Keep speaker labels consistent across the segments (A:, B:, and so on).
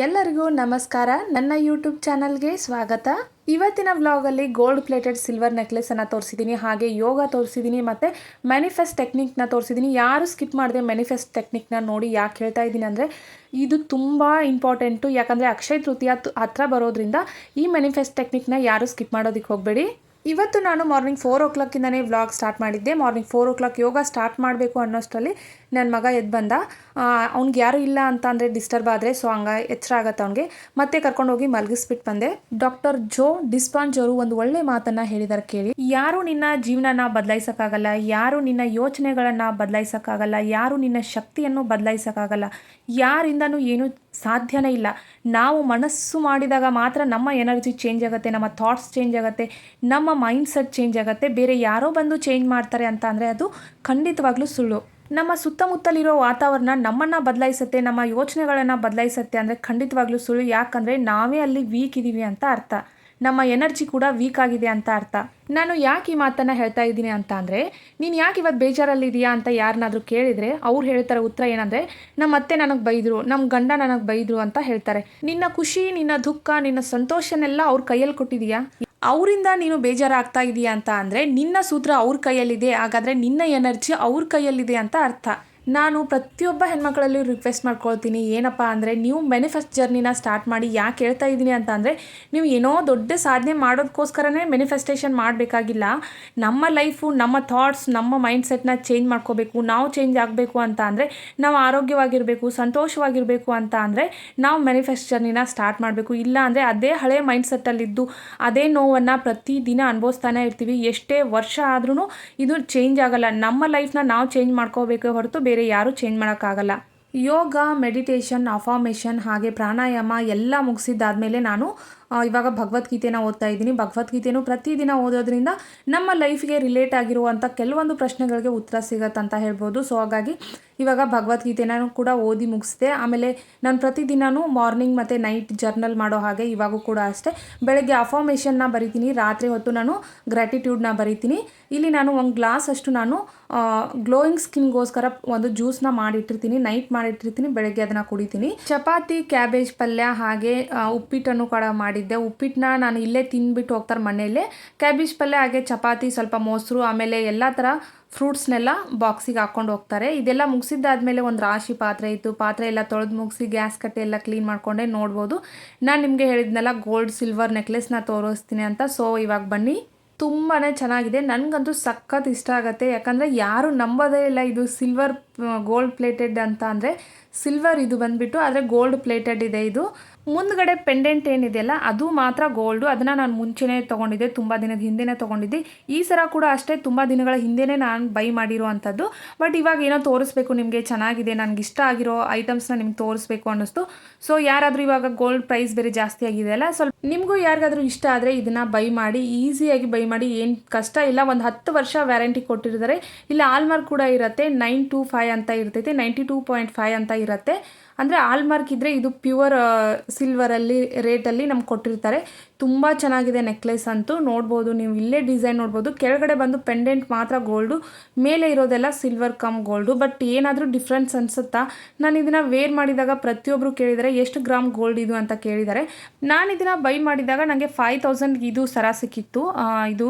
A: ಎಲ್ಲರಿಗೂ ನಮಸ್ಕಾರ. ನನ್ನ ಯೂಟ್ಯೂಬ್ ಚಾನಲ್ಗೆ ಸ್ವಾಗತ. ಇವತ್ತಿನ ವ್ಲಾಗಲ್ಲಿ ಗೋಲ್ಡ್ ಪ್ಲೇಟೆಡ್ ಸಿಲ್ವರ್ ನೆಕ್ಲೆಸನ್ನು ತೋರಿಸಿದ್ದೀನಿ, ಹಾಗೆ ಯೋಗ ತೋರಿಸಿದ್ದೀನಿ ಮತ್ತು ಮ್ಯಾನಿಫೆಸ್ಟ್ ಟೆಕ್ನಿಕ್ನ ತೋರಿಸಿದ್ದೀನಿ. ಯಾರು ಸ್ಕಿಪ್ ಮಾಡಿದೆ ಮ್ಯಾನಿಫೆಸ್ಟ್ ಟೆಕ್ನಿಕ್ನ ನೋಡಿ. ಯಾಕೆ ಹೇಳ್ತಾ ಇದ್ದೀನಿ ಅಂದರೆ ಇದು ತುಂಬ ಇಂಪಾರ್ಟೆಂಟು, ಯಾಕಂದರೆ ಅಕ್ಷಯ ತೃತೀಯ ಹತ್ರ ಬರೋದ್ರಿಂದ ಈ ಮ್ಯಾನಿಫೆಸ್ಟ್ ಟೆಕ್ನಿಕ್ನ ಯಾರು ಸ್ಕಿಪ್ ಮಾಡೋದಕ್ಕೆ ಹೋಗಬೇಡಿ. ಇವತ್ತು ನಾನು ಮಾರ್ನಿಂಗ್ 4 o'clockಯಿಂದನೇ ವ್ಲಾಗ್ ಸ್ಟಾರ್ಟ್ ಮಾಡಿದ್ದೆ. ಮಾರ್ನಿಂಗ್ 4 o'clock ಯೋಗ ಸ್ಟಾರ್ಟ್ ಮಾಡಬೇಕು ಅನ್ನೋಷ್ಟರಲ್ಲಿ ನನ್ನ ಮಗ ಎದ್ದು ಬಂದ. ಅವ್ನಿಗೆ ಯಾರು ಇಲ್ಲ ಅಂತ ಅಂದರೆ ಡಿಸ್ಟರ್ಬ್ ಆದರೆ, ಸೊ ಎಚ್ಚರ ಆಗುತ್ತೆ ಅವ್ನಿಗೆ. ಮತ್ತೆ ಕರ್ಕೊಂಡೋಗಿ ಮಲಗಿಸ್ಬಿಟ್ಟು ಬಂದೆ. ಡಾಕ್ಟರ್ ಜೋ ಡಿಸ್ಪಾಂಜ್ ಅವರು ಒಂದು ಒಳ್ಳೆ ಮಾತನ್ನು ಹೇಳಿದ್ದಾರೆ ಕೇಳಿ. ಯಾರು ನಿನ್ನ ಜೀವನನ ಬದಲಾಯಿಸೋಕ್ಕಾಗಲ್ಲ, ಯಾರು ನಿನ್ನ ಯೋಚನೆಗಳನ್ನು ಬದಲಾಯಿಸೋಕ್ಕಾಗಲ್ಲ, ಯಾರು ನಿನ್ನ ಶಕ್ತಿಯನ್ನು ಬದಲಾಯಿಸೋಕ್ಕಾಗಲ್ಲ, ಯಾರಿಂದನೂ ಏನೂ ಸಾಧ್ಯನೇ ಇಲ್ಲ. ನಾವು ಮನಸ್ಸು ಮಾಡಿದಾಗ ಮಾತ್ರ ನಮ್ಮ ಎನರ್ಜಿ ಚೇಂಜ್ ಆಗುತ್ತೆ, ನಮ್ಮ ಥಾಟ್ಸ್ ಚೇಂಜ್ ಆಗುತ್ತೆ, ನಮ್ಮ ಮೈಂಡ್ಸೆಟ್ ಚೇಂಜ್ ಆಗುತ್ತೆ. ಬೇರೆ ಯಾರೋ ಬಂದು ಚೇಂಜ್ ಮಾಡ್ತಾರೆ ಅಂತ ಅಂದರೆ ಅದು ಖಂಡಿತವಾಗ್ಲೂ ಸುಳ್ಳು. ನಮ್ಮ ಸುತ್ತಮುತ್ತಲಿರೋ ವಾತಾವರಣ ನಮ್ಮನ್ನು ಬದಲಾಯಿಸುತ್ತೆ, ನಮ್ಮ ಯೋಚನೆಗಳನ್ನು ಬದಲಾಯಿಸುತ್ತೆ ಅಂದರೆ ಖಂಡಿತವಾಗ್ಲೂ ಸುಳ್ಳು. ಯಾಕಂದರೆ ನಾವೇ ಅಲ್ಲಿ ವೀಕ್ ಇದ್ದೀವಿ ಅಂತ ಅರ್ಥ, ನಮ್ಮ ಎನರ್ಜಿ ಕೂಡ ವೀಕ್ ಆಗಿದೆ ಅಂತ ಅರ್ಥ. ನಾನು ಯಾಕೆ ಈ ಮಾತನ್ನು ಹೇಳ್ತಾ ಇದ್ದೀನಿ ಅಂತ ಅಂದರೆ, ನೀನು ಯಾಕೆ ಇವತ್ತು ಬೇಜಾರಲ್ಲಿದೆಯಾ ಅಂತ ಯಾರನ್ನಾದರೂ ಕೇಳಿದರೆ ಅವ್ರು ಹೇಳ್ತಾರೆ ಉತ್ತರ ಏನಂದರೆ, ನಮ್ಮ ಅತ್ತೆ ನನಗೆ ಬೈದರು, ನಮ್ಮ ಗಂಡ ನನಗೆ ಬೈದರು ಅಂತ ಹೇಳ್ತಾರೆ. ನಿನ್ನ ಖುಷಿ, ನಿನ್ನ ದುಃಖ, ನಿನ್ನ ಸಂತೋಷನೆಲ್ಲ ಅವ್ರ ಕೈಯಲ್ಲಿ ಕೊಟ್ಟಿದೀಯಾ? ಅವರಿಂದ ನೀನು ಬೇಜಾರಾಗ್ತಾ ಇದೆಯಾ ಅಂತ ಅಂದರೆ ನಿನ್ನ ಸೂತ್ರ ಅವ್ರ ಕೈಯಲ್ಲಿದೆ, ಹಾಗಾದರೆ ನಿನ್ನ ಎನರ್ಜಿ ಅವ್ರ ಕೈಯಲ್ಲಿದೆ ಅಂತ ಅರ್ಥ. ನಾನು ಪ್ರತಿಯೊಬ್ಬ ಹೆಣ್ಮಕ್ಳಲ್ಲೂ ರಿಕ್ವೆಸ್ಟ್ ಮಾಡ್ಕೊಳ್ತೀನಿ, ಏನಪ್ಪ ಅಂದರೆ ನೀವು ಮ್ಯಾನಿಫೆಸ್ಟ್ ಜರ್ನಿನ ಸ್ಟಾರ್ಟ್ ಮಾಡಿ. ಯಾಕೆ ಹೇಳ್ತಾ ಇದ್ದೀನಿ ಅಂತ ಅಂದರೆ, ನೀವು ಏನೋ ದೊಡ್ಡ ಸಾಧನೆ ಮಾಡೋದಕ್ಕೋಸ್ಕರನೇ ಮ್ಯಾನಿಫೆಸ್ಟೇಷನ್ ಮಾಡಬೇಕಾಗಿಲ್ಲ. ನಮ್ಮ ಲೈಫು, ನಮ್ಮ ಥಾಟ್ಸ್, ನಮ್ಮ ಮೈಂಡ್ಸೆಟ್ನ ಚೇಂಜ್ ಮಾಡ್ಕೋಬೇಕು. ನಾವು ಚೇಂಜ್ ಆಗಬೇಕು ಅಂತ ಅಂದರೆ, ನಾವು ಆರೋಗ್ಯವಾಗಿರಬೇಕು, ಸಂತೋಷವಾಗಿರಬೇಕು ಅಂತ ಅಂದರೆ ನಾವು ಮ್ಯಾನಿಫೆಸ್ಟ್ ಜರ್ನಿನ ಸ್ಟಾರ್ಟ್ ಮಾಡಬೇಕು. ಇಲ್ಲ ಅಂದರೆ ಅದೇ ಹಳೆ ಮೈಂಡ್ಸೆಟ್ಟಲ್ಲಿದ್ದು ಅದೇ ನೋವನ್ನು ಪ್ರತಿದಿನ ಅನುಭವಿಸ್ತಾನೆ ಇರ್ತೀವಿ. ಎಷ್ಟೇ ವರ್ಷ ಆದ್ರೂ ಇದು ಚೇಂಜ್ ಆಗಲ್ಲ. ನಮ್ಮ ಲೈಫ್ನ ನಾವು ಚೇಂಜ್ ಮಾಡ್ಕೋಬೇಕೇ ಹೊರತು ಬೇರೆ ಯಾರೂ ಚೇಂಜ್ ಮಾಡೋಕ್ಕಾಗಲ್ಲ. ಯೋಗ, ಮೆಡಿಟೇಷನ್, ಅಫಾರ್ಮೇಷನ್ ಹಾಗೆ ಪ್ರಾಣಾಯಾಮ ಎಲ್ಲ ಮುಗಿಸಿದ್ದಾದಮೇಲೆ ನಾನು ಇವಾಗ ಭಗವದ್ಗೀತೆನ ಓದ್ತಾ ಇದ್ದೀನಿ. ಭಗವದ್ಗೀತೆನೂ ಪ್ರತಿದಿನ ಓದೋದ್ರಿಂದ ನಮ್ಮ ಲೈಫ್ಗೆ ರಿಲೇಟ್ ಆಗಿರುವಂಥ ಕೆಲವೊಂದು ಪ್ರಶ್ನೆಗಳಿಗೆ ಉತ್ತರ ಸಿಗತ್ತಂತ ಹೇಳ್ಬೋದು. ಸೊ ಹಾಗಾಗಿ ಇವಾಗ ಭಗವದ್ಗೀತೆನ ಕೂಡ ಓದಿ ಮುಗಿಸಿದೆ. ಆಮೇಲೆ ನಾನು ಪ್ರತಿದಿನವೂ ಮಾರ್ನಿಂಗ್ ಮತ್ತು ನೈಟ್ ಜರ್ನಲ್ ಮಾಡೋ ಹಾಗೆ ಇವಾಗೂ ಕೂಡ ಅಷ್ಟೇ. ಬೆಳಗ್ಗೆ ಅಫಾರ್ಮೇಷನ್ನ ಬರಿತೀನಿ, ರಾತ್ರಿ ಹೊತ್ತು ನಾನು ಗ್ರ್ಯಾಟಿಟ್ಯೂಡ್ನ ಬರಿತೀನಿ. ಇಲ್ಲಿ ನಾನು ಒಂದು ಗ್ಲಾಸ್ ಅಷ್ಟು ನಾನು ಗ್ಲೋಯಿಂಗ್ ಸ್ಕಿನ್ಗೋಸ್ಕರ ಒಂದು ಜ್ಯೂಸ್ನ ಮಾಡಿಟ್ಟಿರ್ತೀನಿ, ನೈಟ್ ಮಾಡಿಟ್ಟಿರ್ತೀನಿ, ಬೆಳಗ್ಗೆ ಅದನ್ನು ಕುಡಿತೀನಿ. ಚಪಾತಿ, ಕ್ಯಾಬೇಜ್ ಪಲ್ಯ ಹಾಗೆ ಉಪ್ಪಿಟ್ಟನ್ನು ಕೂಡ ಮಾಡಿದ್ದೆ. ಉಪ್ಪಿಟ್ಟನ್ನ ನಾನು ಇಲ್ಲೇ ತಿಂದ್ಬಿಟ್ಟು ಹೋಗ್ತಾರೆ ಮನೆಯಲ್ಲೇ. ಕ್ಯಾಬೇಜ್ ಪಲ್ಯ ಹಾಗೆ ಚಪಾತಿ, ಸ್ವಲ್ಪ ಮೊಸರು, ಆಮೇಲೆ ಎಲ್ಲ ಥರ ಫ್ರೂಟ್ಸ್ನೆಲ್ಲ ಬಾಕ್ಸಿಗೆ ಹಾಕ್ಕೊಂಡು ಹೋಗ್ತಾರೆ. ಇದೆಲ್ಲ ಮುಗಿಸಿದ್ದಾದಮೇಲೆ ಒಂದು ರಾಶಿ ಪಾತ್ರೆ ಇತ್ತು. ಪಾತ್ರೆ ಎಲ್ಲ ತೊಳೆದು ಮುಗಿಸಿ ಗ್ಯಾಸ್ ಕಟ್ಟೆ ಎಲ್ಲ ಕ್ಲೀನ್ ಮಾಡಿಕೊಂಡೆ. ನೋಡ್ಬೋದು ನಾನು ನಿಮಗೆ ಹೇಳಿದ್ನೆಲ್ಲ ಗೋಲ್ಡ್ ಸಿಲ್ವರ್ ನೆಕ್ಲೆಸ್ನ ತೋರಿಸ್ತೀನಿ ಅಂತ. ಸೊ ಇವಾಗ ಬನ್ನಿ. ತುಂಬಾ ಚೆನ್ನಾಗಿದೆ, ನನಗಂತೂ ಸಖತ್ ಇಷ್ಟ ಆಗುತ್ತೆ. ಯಾಕಂದರೆ ಯಾರು ನಂಬೋದೇ ಇಲ್ಲ ಇದು ಸಿಲ್ವರ್ ಗೋಲ್ಡ್ ಪ್ಲೇಟೆಡ್ ಅಂತ. ಅಂದರೆ ಸಿಲ್ವರ್ ಇದು ಬಂದುಬಿಟ್ಟು, ಆದರೆ ಗೋಲ್ಡ್ ಪ್ಲೇಟೆಡ್ ಇದೆ. ಇದು ಮುಂದ್ಗಡೆ ಪೆಂಡೆಂಟ್ ಏನಿದೆಯಲ್ಲ ಅದು ಮಾತ್ರ ಗೋಲ್ಡು. ಅದನ್ನು ನಾನು ಮುಂಚೆನೇ ತೊಗೊಂಡಿದ್ದೆ, ತುಂಬ ದಿನದ ಹಿಂದೆನೇ ತೊಗೊಂಡಿದ್ದೆ. ಈ ಸರ ಕೂಡ ಅಷ್ಟೇ ತುಂಬ ದಿನಗಳ ಹಿಂದೆನೇ ನಾನು ಬೈ ಮಾಡಿರೋ ಅಂಥದ್ದು. ಬಟ್ ಇವಾಗ ಏನೋ ತೋರಿಸ್ಬೇಕು ನಿಮಗೆ, ಚೆನ್ನಾಗಿದೆ, ನನಗೆ ಇಷ್ಟ ಆಗಿರೋ ಐಟಮ್ಸ್ನ ನಿಮ್ಗೆ ತೋರಿಸ್ಬೇಕು ಅನ್ನಿಸ್ತು. ಸೊ ಯಾರಾದರೂ ಇವಾಗ ಗೋಲ್ಡ್ ಪ್ರೈಸ್ ಬೇರೆ ಜಾಸ್ತಿ ಆಗಿದೆಯಲ್ಲ, ಸ್ವಲ್ಪ ನಿಮಗೂ ಯಾರಿಗಾದ್ರೂ ಇಷ್ಟ ಆದರೆ ಇದನ್ನು ಬೈ ಮಾಡಿ, ಈಸಿಯಾಗಿ ಬೈ ಮಾಡಿ, ಏನು ಕಷ್ಟ ಇಲ್ಲ. ಒಂದು 10 ವರ್ಷ ವ್ಯಾರಂಟಿ ಕೊಟ್ಟಿರ್ತಾರೆ. ಇಲ್ಲ ಆಲ್ಮಾರ್ಕ್ ಕೂಡ ಇರುತ್ತೆ, 925 ಅಂತ ಇರ್ತೈತೆ, 92.5 ಅಂತ ಇರುತ್ತೆ. ಅಂದರೆ ಆಲ್ಮಾರ್ಕ್ ಇದ್ದರೆ ಇದು ಪ್ಯೂರ್ ಸಿಲ್ವರಲ್ಲಿ ರೇಟಲ್ಲಿ ನಮ್ಗೆ ಕೊಟ್ಟಿರ್ತಾರೆ. ತುಂಬ ಚೆನ್ನಾಗಿದೆ ನೆಕ್ಲೆಸ್ ಅಂತೂ. ನೋಡ್ಬೋದು ನೀವು, ಇಲ್ಲೇ ಡಿಸೈನ್ ನೋಡ್ಬೋದು. ಕೆಳಗಡೆ ಬಂದು ಪೆಂಡೆಂಟ್ ಮಾತ್ರ ಗೋಲ್ಡು, ಮೇಲೆ ಇರೋದೆಲ್ಲ ಸಿಲ್ವರ್ ಕಮ್ ಗೋಲ್ಡು. ಬಟ್ ಏನಾದರೂ ಡಿಫ್ರೆನ್ಸ್ ಅನಿಸುತ್ತಾ? ನಾನು ಇದನ್ನು ವೇರ್ ಮಾಡಿದಾಗ ಪ್ರತಿಯೊಬ್ಬರು ಕೇಳಿದ್ದಾರೆ ಎಷ್ಟು ಗ್ರಾಮ್ ಗೋಲ್ಡ್ ಇದು ಅಂತ ಕೇಳಿದ್ದಾರೆ. ನಾನು ಇದನ್ನು ಬೈ ಮಾಡಿದಾಗ ನನಗೆ 5000 ಇದು ಸರ ಸಿಕ್ಕಿತ್ತು. ಇದು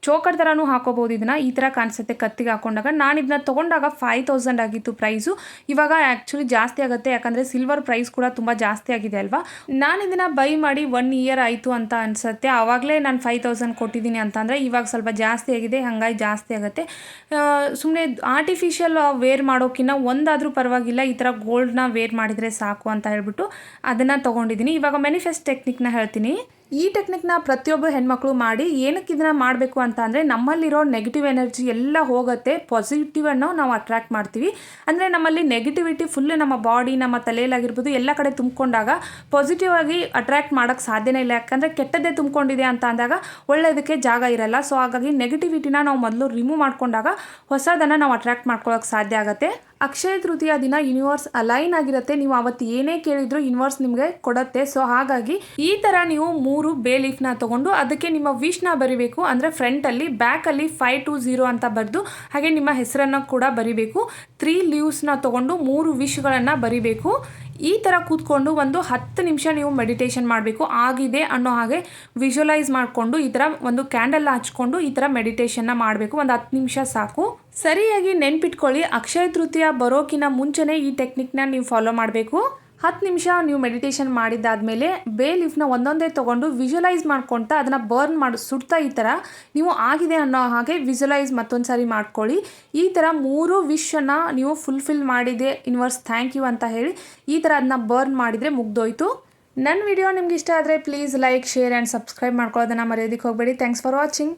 A: ಚೋಕರ್ ಥರನೂ ಹಾಕೋಬೋದು, ಇದನ್ನು ಈ ಥರ ಕಾಣಿಸುತ್ತೆ ಕತ್ತಿಗೆ ಹಾಕೊಂಡಾಗ. ನಾನು ಇದನ್ನ ತೊಗೊಂಡಾಗ 5000 ಆಗಿತ್ತು ಪ್ರೈಸು. ಇವಾಗ ಆ್ಯಕ್ಚುಲಿ ಜಾಸ್ತಿ ಆಗುತ್ತೆ, ಯಾಕಂದರೆ ಸಿಲ್ವರ್ ಪ್ರೈಸ್ ಕೂಡ ತುಂಬ ಜಾಸ್ತಿ ಆಗಿದೆ ಅಲ್ವಾ. ನಾನು ಇದನ್ನು ಬೈ ಮಾಡಿ 1 year ಆಯಿತು ಅಂತ ಅನಿಸುತ್ತೆ. ಆವಾಗಲೇ ನಾನು 5000 ಕೊಟ್ಟಿದ್ದೀನಿ ಅಂತಂದರೆ ಇವಾಗ ಸ್ವಲ್ಪ ಜಾಸ್ತಿ ಆಗಿದೆ, ಹಾಗಾಗಿ ಜಾಸ್ತಿ ಆಗುತ್ತೆ. ಸುಮ್ಮನೆ ಆರ್ಟಿಫಿಷಿಯಲ್ ವೇರ್ ಮಾಡೋಕ್ಕಿಂತ ಒಂದಾದರೂ ಪರವಾಗಿಲ್ಲ, ಈ ಥರ ಗೋಲ್ಡ್ನ ವೇರ್ ಮಾಡಿದರೆ ಸಾಕು ಅಂತ ಹೇಳ್ಬಿಟ್ಟು ಅದನ್ನು ತೊಗೊಂಡಿದ್ದೀನಿ. ಇವಾಗ ಮ್ಯಾನಿಫೆಸ್ಟ್ ಟೆಕ್ನಿಕ್ನ ಹೇಳ್ತೀನಿ. ಈ ಟೆಕ್ನಿಕ್ನ ಪ್ರತಿಯೊಬ್ಬರು ಹೆಣ್ಮಕ್ಳು ಮಾಡಿ. ಏನಕ್ಕೆ ಇದನ್ನು ಮಾಡಬೇಕು ಅಂತ ಅಂದರೆ, ನಮ್ಮಲ್ಲಿರೋ ನೆಗೆಟಿವ್ ಎನರ್ಜಿ ಎಲ್ಲ ಹೋಗುತ್ತೆ, ಪಾಸಿಟಿವನ್ನು ನಾವು ಅಟ್ರ್ಯಾಕ್ಟ್ ಮಾಡ್ತೀವಿ. ಅಂದರೆ ನಮ್ಮಲ್ಲಿ ನೆಗೆಟಿವಿಟಿ ಫುಲ್ಲು ನಮ್ಮ ಬಾಡಿ, ನಮ್ಮ ತಲೆಯಲ್ಲಾಗಿರ್ಬೋದು ಎಲ್ಲ ಕಡೆ ತುಂಬಿಕೊಂಡಾಗ ಪಾಸಿಟಿವ್ ಆಗಿ ಅಟ್ರ್ಯಾಕ್ಟ್ ಮಾಡೋಕ್ಕೆ ಸಾಧ್ಯನೇ ಇಲ್ಲ. ಯಾಕಂದರೆ ಕೆಟ್ಟದ್ದೇ ತುಂಬಿಕೊಂಡಿದೆ ಅಂತ ಅಂದಾಗ ಒಳ್ಳೆಯದಕ್ಕೆ ಜಾಗ ಇರಲ್ಲ. ಸೊ ಹಾಗಾಗಿ ನೆಗೆಟಿವಿಟಿನ ನಾವು ಮೊದಲು ರಿಮೂವ್ ಮಾಡಿಕೊಂಡಾಗ ಹೊಸದನ್ನು ನಾವು ಅಟ್ರ್ಯಾಕ್ಟ್ ಮಾಡ್ಕೊಳ್ಳೋಕೆ ಸಾಧ್ಯ ಆಗುತ್ತೆ. ಅಕ್ಷಯ ತೃತೀಯ ದಿನ ಯೂನಿವರ್ಸ್ ಅಲೈನ್ ಆಗಿರುತ್ತೆ. ನೀವು ಅವತ್ತು ಏನೇ ಕೇಳಿದ್ರು ಯೂನಿವರ್ಸ್ ನಿಮಗೆ ಕೊಡುತ್ತೆ. ಸೊ ಹಾಗಾಗಿ ಈ ಥರ ನೀವು 3 ಬೇ ಲೀಫ್ನ ತೊಗೊಂಡು ಅದಕ್ಕೆ ನಿಮ್ಮ ವಿಶ್ನ ಬರಿಬೇಕು. ಅಂದರೆ ಫ್ರಂಟಲ್ಲಿ, ಬ್ಯಾಕಲ್ಲಿ 520 ಅಂತ ಬರೆದು ಹಾಗೆ ನಿಮ್ಮ ಹೆಸರನ್ನು ಕೂಡ ಬರಿಬೇಕು. 3 ಲೀವ್ಸ್ನ ತೊಗೊಂಡು 3 ವಿಶ್ಗಳನ್ನು ಬರಿಬೇಕು. ಈ ಥರ ಕೂತ್ಕೊಂಡು ಒಂದು 10 ನಿಮಿಷ ನೀವು ಮೆಡಿಟೇಷನ್ ಮಾಡಬೇಕು. ಆಗಿದೆ ಅನ್ನೋ ಹಾಗೆ ವಿಜುವಲೈಸ್ ಮಾಡಿಕೊಂಡು ಈ ಥರ ಒಂದು ಕ್ಯಾಂಡಲ್ ಹಚ್ಕೊಂಡು ಈ ಥರ ಮೆಡಿಟೇಷನ್ನ ಮಾಡಬೇಕು. ಒಂದು 10 ನಿಮಿಷ ಸಾಕು. ಸರಿಯಾಗಿ ನೆನ್ಪಿಟ್ಕೊಳ್ಳಿ, ಅಕ್ಷಯ ತೃತೀಯ ಬರೋಕಿನ ಮುಂಚೆನೇ ಈ ಟೆಕ್ನಿಕ್ನ ನೀವು ಫಾಲೋ ಮಾಡಬೇಕು. 10 ನಿಮಿಷ ನೀವು ಮೆಡಿಟೇಷನ್ ಮಾಡಿದ್ದಾದಮೇಲೆ ಬೇ ಲೀಫ್ನ ಒಂದೊಂದೇ ತೊಗೊಂಡು ವಿಜುವಲೈಸ್ ಮಾಡ್ಕೊತಾ ಅದನ್ನು ಬರ್ನ್ ಮಾಡಿ ಸುಡ್ತಾ ಈ ಥರ ನೀವು ಆಗಿದೆ ಅನ್ನೋ ಹಾಗೆ ವಿಜುವಲೈಸ್ ಮತ್ತೊಂದು ಸಾರಿ ಮಾಡ್ಕೊಳ್ಳಿ. ಈ ಥರ 3 ವಿಶನ್ನು ನೀವು ಫುಲ್ಫಿಲ್ ಮಾಡಿದೆ ಯೂನಿವರ್ಸ್ ಥ್ಯಾಂಕ್ ಯು ಅಂತ ಹೇಳಿ ಈ ಥರ ಅದನ್ನ ಬರ್ನ್ ಮಾಡಿದರೆ ಮುಗ್ದೋಯ್ತು. ನನ್ನ ವಿಡಿಯೋ ನಿಮ್ಗೆ ಇಷ್ಟ ಆದರೆ please like, share and subscribe ಮಾಡ್ಕೊಳ್ಳೋದನ್ನು ಮರೆಯೋದಕ್ಕೆ ಹೋಗಬೇಡಿ. Thanks for watching.